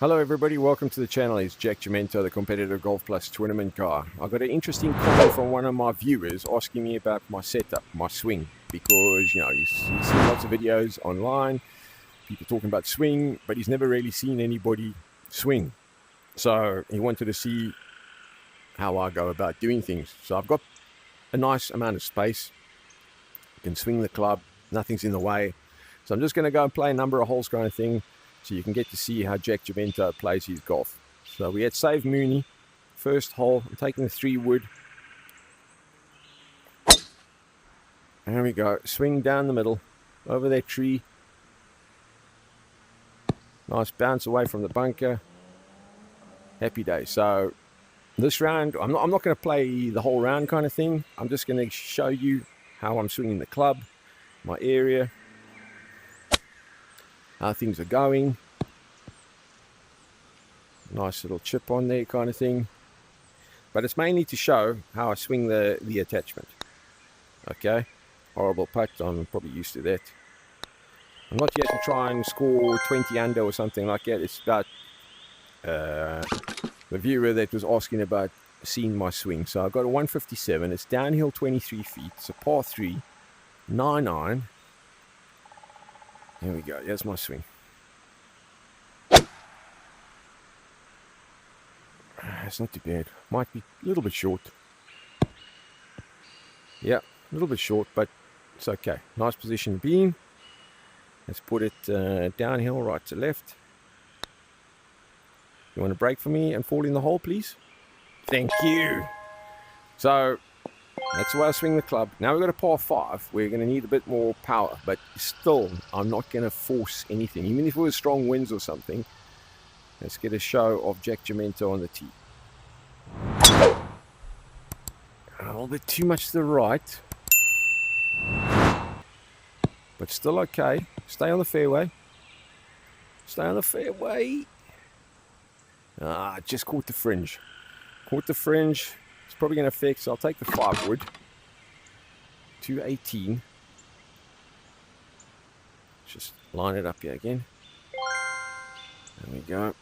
Hello everybody, welcome to the channel. It's Jack Jumento, the competitive Golf Plus tournament guy. I got an interesting comment from one of my viewers asking me about my setup, my swing, because you see lots of videos online, people talking about swing, but he's never really seen anybody swing. So he wanted to see how I go about doing things. So I've got a nice amount of space. You can swing the club, nothing's in the way. So I'm just going to go and play a number of holes kind of thing, so you can get to see how Jack Jumento plays his golf. So we had Save Mooney, first hole. I'm taking the 3-wood. There we go. Swing down the middle, over that tree. Nice bounce away from the bunker. Happy day. So this round, I'm not going to play the whole round kind of thing. I'm just going to show you how I'm swinging the club, my area, how things are going. Nice little chip on there kind of thing. But it's mainly to show how I swing the attachment. Okay. Horrible putt. I'm probably used to that. I'm not yet to try and score 20 under or something like that. It's about the viewer that was asking about seeing my swing. So I've got a 157. It's downhill 23 feet. It's a par 3. 9-iron. There we go. There's my swing. It's not too bad. Might be a little bit short. Yeah, a little bit short, but it's okay. Nice position to be in. Let's put it downhill, right to left. You want to break for me and fall in the hole, please? Thank you. So that's the way I swing the club. Now we've got a par 5. We're going to need a bit more power, but still, I'm not going to force anything. Even if it was strong winds or something. Let's get a show of Jack Jumento on the tee. A little bit too much to the right. But still okay. Stay on the fairway. Stay on the fairway. Just caught the fringe. Caught the fringe. It's probably going to fix. I'll take the 5-wood. 218. Just line it up here again. There we go.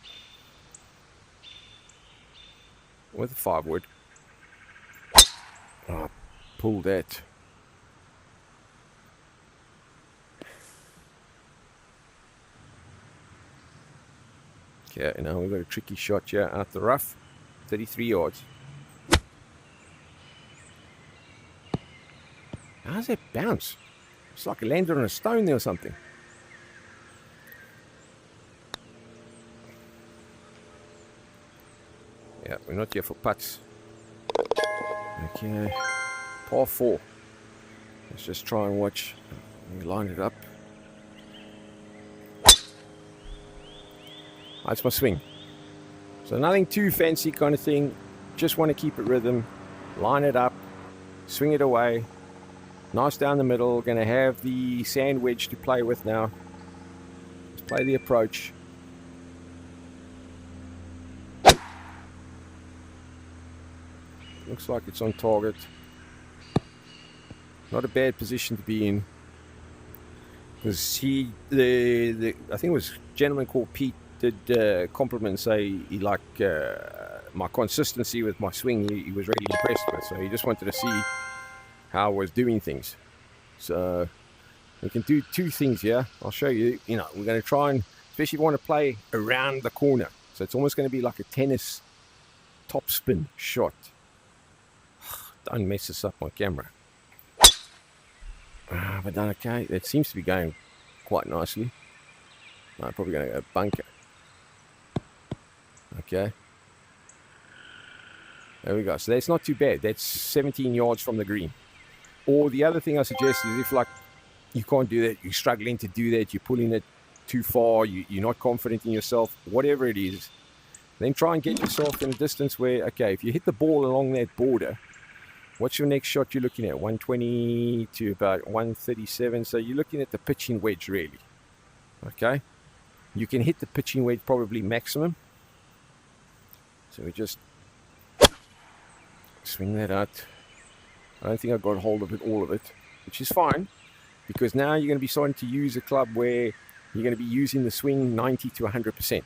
With the 5-wood. Pull that. Okay, now we've got a tricky shot here out the rough. 33 yards. How's that bounce? It's like it landed on a stone there or something. Yeah, we're not here for putts. Okay. Par 4. Let's just try and watch. We line it up. That's my swing. So nothing too fancy kind of thing. Just want to keep it rhythm. Line it up. Swing it away. Nice down the middle. Going to have the sand wedge to play with now. Let's play the approach. Looks like it's on target. Not a bad position to be in. Because I think it was a gentleman called Pete did compliment, say he liked my consistency with my swing. He was really impressed with. So he just wanted to see how I was doing things. So we can do 2 things here. I'll show you. We're going to try and, especially if you want to play around the corner. So it's almost going to be like a tennis topspin shot. Don't mess this up on camera. But done okay. That seems to be going quite nicely. I'm probably going to go bunker. Okay. There we go. So that's not too bad. That's 17 yards from the green. Or the other thing I suggest is if you can't do that, you're struggling to do that, you're pulling it too far, you're not confident in yourself, whatever it is, then try and get yourself in a distance where, okay, if you hit the ball along that border, what's your next shot you're looking at? 120 to about 137. So you're looking at the pitching wedge, really. Okay? You can hit the pitching wedge probably maximum. So we just swing that out. I don't think I got hold of it, all of it, which is fine. Because now you're going to be starting to use a club where you're going to be using the swing 90 to 100%.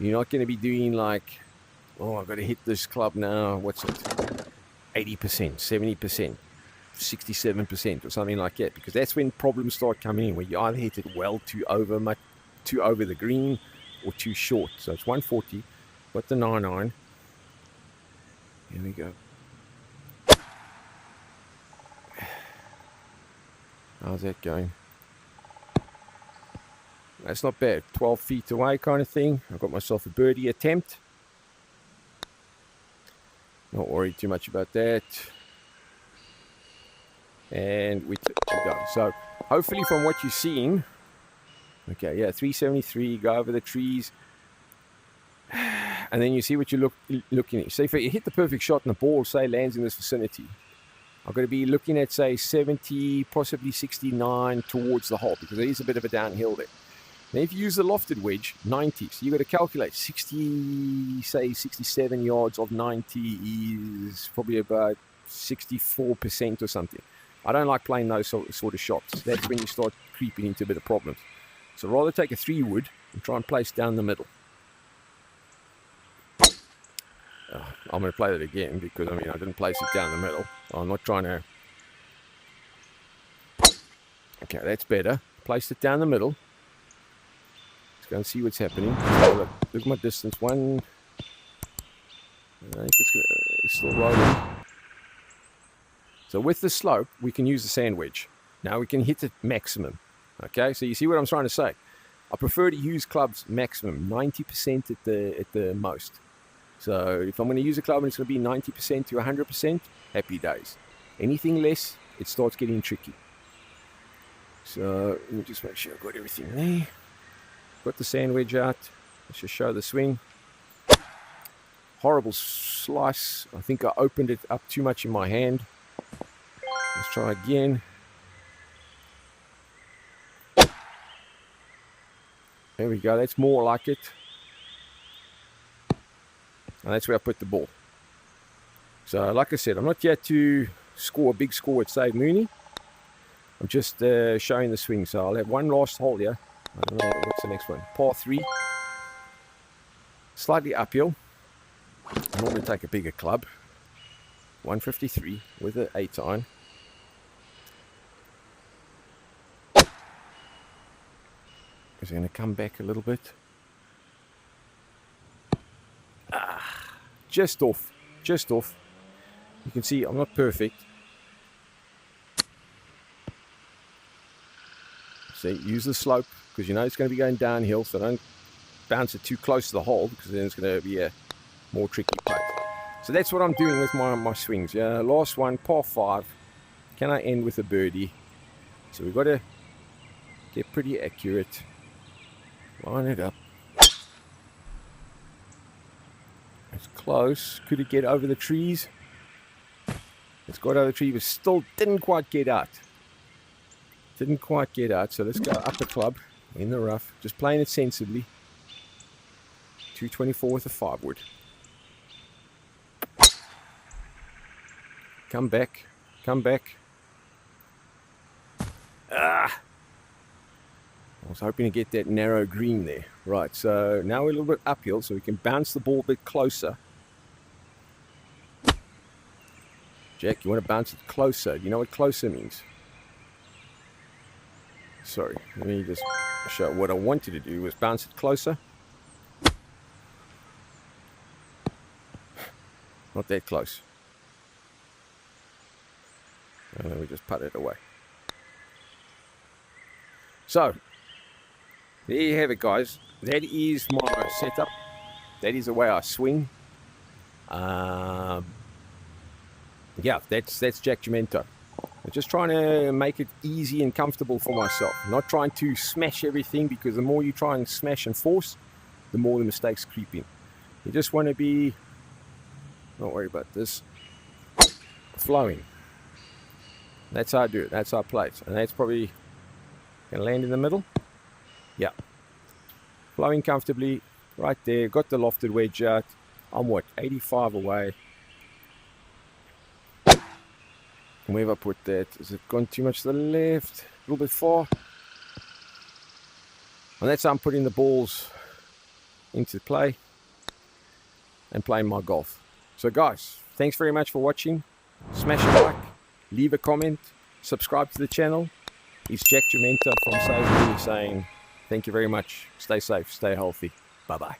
You're not going to be doing like, oh, I've got to hit this club now. What's it? 80%, 70%, 67% or something like that. Because that's when problems start coming in, where you either hit it well too over the green or too short. So it's 140. Got the 9-iron. Here we go. How's that going? That's not bad. 12 feet away kind of thing. I've got myself a birdie attempt. Not worried too much about that. And we go. So hopefully from what you're seeing, okay, yeah, 373, go over the trees. And then you see what you're looking at. Say if you hit the perfect shot and the ball, say, lands in this vicinity, I'm going to be looking at, say, 70, possibly 69 towards the hole, because there is a bit of a downhill there. Now, if you use the lofted wedge, 90. So you've got to calculate 60, say 67 yards of 90 is probably about 64% or something. I don't like playing those sort of shots. That's when you start creeping into a bit of problems. So rather take a 3-wood and try and place down the middle. I'm going to play that again because, I mean, I didn't place it down the middle. I'm not trying to... Okay, that's better. Place it down the middle. Let's go and see what's happening. So look at my distance. I think it's still rolling. So with the slope, we can use the sand wedge. Now we can hit it maximum. Okay, so you see what I'm trying to say? I prefer to use clubs maximum, 90% at the most. So if I'm going to use a club and it's going to be 90% to 100%, happy days. Anything less, it starts getting tricky. So let me just make sure I've got everything there. Got the sand wedge out. Let's just show the swing. Horrible slice. I think I opened it up too much in my hand. Let's try again. There we go. That's more like it. And that's where I put the ball. So, like I said, I'm not yet to score a big score at Save Mooney. I'm just showing the swing. So I'll have one last hole here. I don't know what's the next one. Par 3. Slightly uphill. I normally take a bigger club. 153 with an 8-iron. Is going to come back a little bit. Just off. You can see I'm not perfect. So use the slope, because you know it's going to be going downhill, so don't bounce it too close to the hole, because then it's going to be a more tricky putt. So that's what I'm doing with my swings. Yeah, last one, par 5. Can I end with a birdie? So we've got to get pretty accurate. Line it up. It's close. Could it get over the trees? It's got over the tree, but still didn't quite get out. So let's go up the club in the rough. Just playing it sensibly. 224 with a 5-wood. Come back. I was hoping to get that narrow green there. Right, so now we're a little bit uphill, so we can bounce the ball a bit closer. Jack, you want to bounce it closer. You know what closer means? Sorry, let me just show what I wanted to do was bounce it closer. Not that close. And then we just put it away. So, there you have it, guys. That is my setup. That is the way I swing. Yeah, that's Jack Jumento. I'm just trying to make it easy and comfortable for myself. Not trying to smash everything, because the more you try and smash and force, the more the mistakes creep in. You just want to be, don't worry about this, flowing. That's how I do it. That's how I play it. And that's probably going to land in the middle. Yeah. Flowing comfortably right there. Got the lofted wedge out. I'm what, 85 away. And where have I put that? Has it gone too much to the left? A little bit far. And that's how I'm putting the balls into play and playing my golf. So guys, thanks very much for watching. Smash a like, leave a comment, subscribe to the channel. It's Jack Jumento from Sales Media saying thank you very much. Stay safe, stay healthy. Bye-bye.